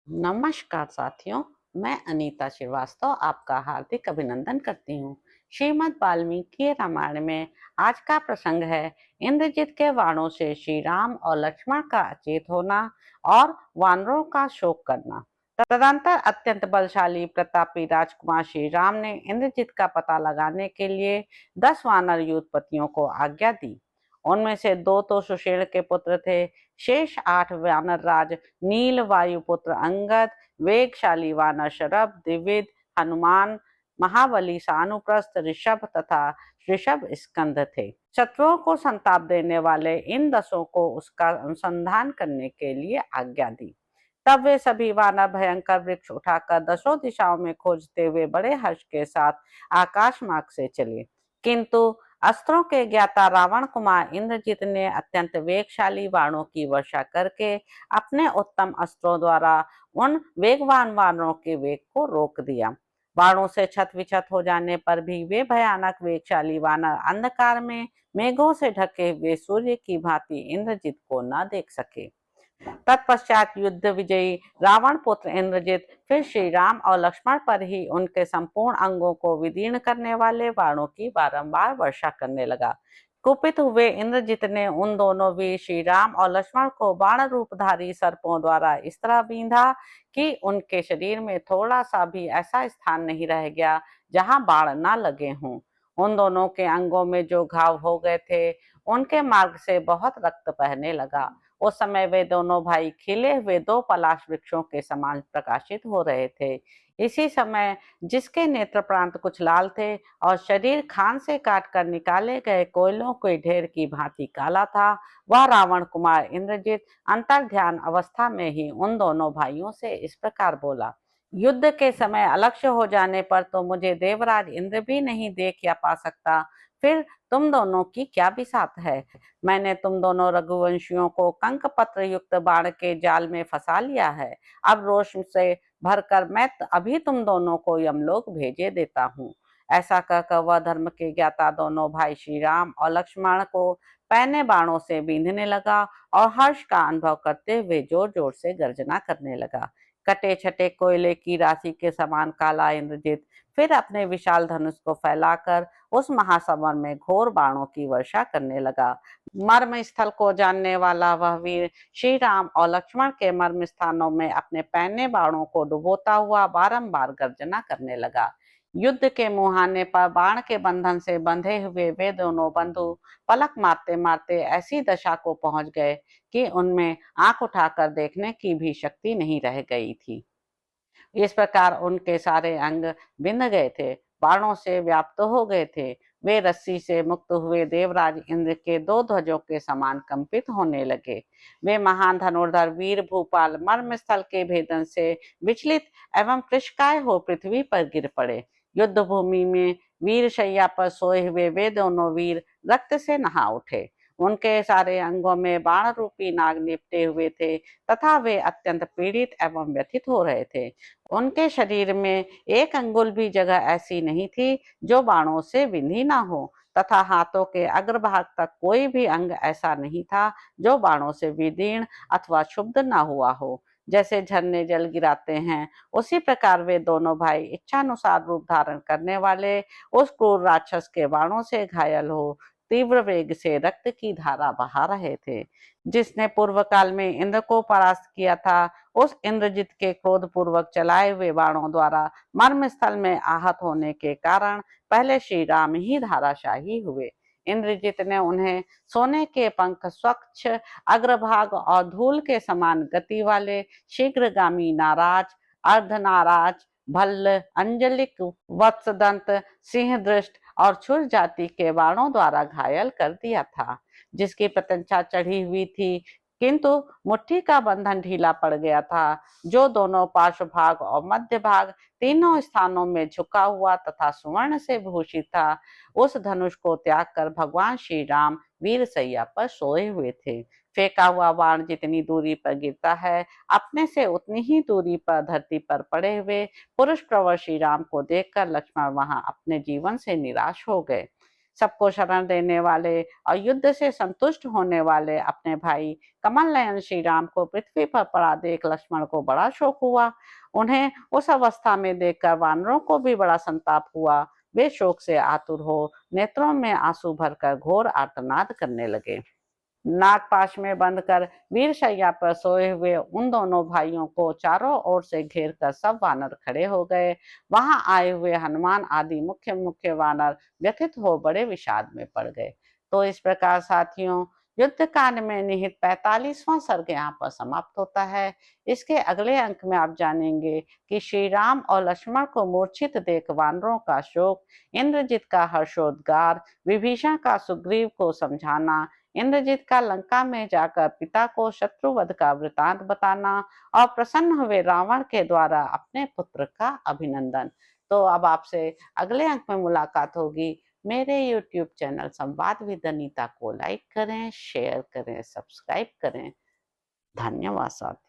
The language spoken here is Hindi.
नमस्कार साथियों, मैं अनीता श्रीवास्तव आपका हार्दिक अभिनंदन करती हूँ। श्रीमद् वाल्मीकि रामायण में आज का प्रसंग है इंद्रजित के बाणों से श्री राम और लक्ष्मण का अचेत होना और वानरों का शोक करना। तदंतर अत्यंत बलशाली प्रतापी राजकुमार श्री राम ने इंद्रजित का पता लगाने के लिए 10 वानर युद्धपतियों को आज्ञा दी। उनमें से 2 तो सुषेण के पुत्र थे। शेष 8 वानर राज नील वायुपुत्र अंगद, वेगशाली वानर शरभ, द्विविद, हनुमान, महाबली सानुप्रस्थ, ऋषभ तथा ऋषभ स्कंद थे। शत्रुओं को संताप देने वाले इन 10 को उसका अनुसंधान करने के लिए आज्ञा दी। तब वे सभी वानर भयंकर वृक्ष उठाकर 10 दिशाओं में खोजते हुए बड़े हर्ष के साथ आकाश मार्ग से चले। किंतु अस्त्रों के ज्ञाता रावण कुमार इंद्रजित ने अत्यंत वेगशाली बाणों की वर्षा करके अपने उत्तम अस्त्रों द्वारा उन वेगवान वानरों के वेग को रोक दिया। बाणों से छत विछत हो जाने पर भी वे भयानक वेगशाली वानर अंधकार में मेघों से ढके हुए सूर्य की भांति इंद्रजित को न देख सके। तत्पश्चात युद्ध विजयी रावण पुत्र इंद्रजित फिर श्री राम और लक्ष्मण पर ही उनके संपूर्ण अंगों को विदीर्ण करने वाले बाणों की बारंबार वर्षा करने लगा। कुपित हुए इंद्रजित ने उन दोनों वीर श्री राम और लक्ष्मण को बाण रूपधारी सर्पों द्वारा इस तरह बींधा कि उनके शरीर में थोड़ा सा भी ऐसा स्थान नहीं रह गया जहां बाण न लगे हों। उन दोनों के अंगों में जो घाव हो गए थे उनके मार्ग से बहुत रक्त बहने लगा। उस समय वे दोनों भाई खिले हुए 2 पलाश वृक्षों के समान प्रकाशित हो रहे थे। इसी समय जिसके नेत्र प्रांत कुछ लाल थे और शरीर खान से काट कर निकाले गए कोयलों के ढेर की भांति काला था, वह रावण कुमार इंद्रजित अंतर्ध्यान अवस्था में ही उन दोनों भाइयों से इस प्रकार बोला। युद्ध के समय अलक्ष्य हो जाने पर तो मुझे देवराज इंद्र भी नहीं देख या पा सकता, फिर तुम दोनों की क्या बिसात है। मैंने तुम दोनों रघुवंशियों को कंक पत्र युक्त बाण के जाल में फंसा लिया है। अब रोष से भरकर मैं अभी तुम दोनों को यमलोक भेजे देता हूँ। ऐसा कहकर वह धर्म के ज्ञाता दोनों भाई श्री राम और लक्ष्मण को पैने बाणों से बींधने लगा और हर्ष का अनुभव करते हुए जोर जोर से गर्जना करने लगा। कटे छटे कोयले की राशि के समान काला इंद्रजित फिर अपने विशाल धनुष को फैलाकर उस महासमर में घोर बाणों की वर्षा करने लगा। मर्म स्थल को जानने वाला वह वीर श्री राम और लक्ष्मण के मर्म स्थानों में अपने पैने बाणों को डुबोता हुआ बारंबार गर्जना करने लगा। युद्ध के मुहाने पर बाण के बंधन से बंधे हुए वे दोनों बंधु पलक मारते मारते ऐसी दशा को पहुंच गए कि उनमें आंख उठाकर देखने की भी शक्ति नहीं रह गई थी। इस प्रकार उनके सारे अंग बिंध गए थे, बाणों से व्याप्त हो गए थे। वे रस्सी से मुक्त हुए देवराज इंद्र के 2 ध्वजों के समान कंपित होने लगे। वे महान धनुर्धर वीर भूपाल मर्म स्थल के भेदन से विचलित एवं कृशकाय हो पृथ्वी पर गिर पड़े। युद्ध भूमि में वीर शैया पर सोए हुए वे दोनों वीर रक्त से नहा उठे। उनके सारे अंगों में बाण रूपी नाग निपटे हुए थे तथा वे अत्यंत पीड़ित एवं व्यथित हो रहे थे। उनके शरीर में एक अंगुल भी जगह ऐसी नहीं थी जो बाणों से बिंधी ना हो तथा हाथों के अग्रभाग तक कोई भी अंग ऐसा नहीं था जो बाणों से विदीर्ण अथवा क्षुब्ध ना हुआ हो। जैसे झरने जल गिराते हैं उसी प्रकार वे दोनों भाई इच्छानुसार रूप धारण करने वाले उस क्रूर राक्षस के बाणों से घायल हो तीव्र वेग से रक्त की धारा बहा रहे थे। जिसने पूर्व काल में इंद्र को परास्त किया था, उस इंद्रजित के क्रोध पूर्वक चलाए हुए बाणों द्वारा मर्म स्थल में आहत होने के कारण पहले श्री राम ही धाराशाही हुए। इंद्रजित ने उन्हें सोने के पंख, स्वच्छ अग्रभाग और धूल के समान गति वाले शीघ्रगामी नाराज, अर्धनाराज, भल्ल, अंजलिक, वत्सदंत, सिंह दृष्ट और छुर जाति के बाणों द्वारा घायल कर दिया था। जिसकी प्रत्यंचा चढ़ी हुई थी किंतु मुट्ठी का बंधन ढीला पड़ गया था, जो दोनों पार्श्व भाग और मध्य भाग तीनों स्थानों में झुका हुआ तथा सुवर्ण से भूषित था। उस धनुष को त्याग कर भगवान श्री राम वीर सैया पर सोए हुए थे। फेंका हुआ बाण जितनी दूरी पर गिरता है, अपने से उतनी ही दूरी पर धरती पर पड़े हुए पुरुष प्रवर श्री राम को देखकर लक्ष्मण वहां अपने जीवन से निराश हो गए। सबको शरण देने वाले और युद्ध से संतुष्ट होने वाले अपने भाई कमल नयन श्री राम को पृथ्वी पर पड़ा देख लक्ष्मण को बड़ा शोक हुआ। उन्हें उस अवस्था में देखकर वानरों को भी बड़ा संताप हुआ। वे शोक से आतुर हो नेत्रों में आंसू भरकर घोर आर्तनाद करने लगे। नागपाश में बंद कर वीरशैया पर सोए हुए उन दोनों भाइयों को चारों ओर से घेर कर सब वानर खड़े हो गए। वहां आए हुए हनुमान आदि मुख्य मुख्य वानर व्यथित हो बड़े विषाद में पड़ गए। तो इस प्रकार साथियों, युद्ध कांड में निहित 45वां सर्ग यहाँ पर समाप्त होता है। इसके अगले अंक में आप जानेंगे कि श्री राम और लक्ष्मण को मूर्छित देख वानरों का शोक, इंद्रजित का हर्षोद्गार, विभीषण का सुग्रीव को समझाना, इंद्रजीत का लंका में जाकर पिता को शत्रुवध का वृतांत बताना और प्रसन्न हुए रावण के द्वारा अपने पुत्र का अभिनंदन। तो अब आपसे अगले अंक में मुलाकात होगी। मेरे YouTube चैनल संवाद विद अनीता को लाइक करें, शेयर करें, सब्सक्राइब करें। धन्यवाद साथियों।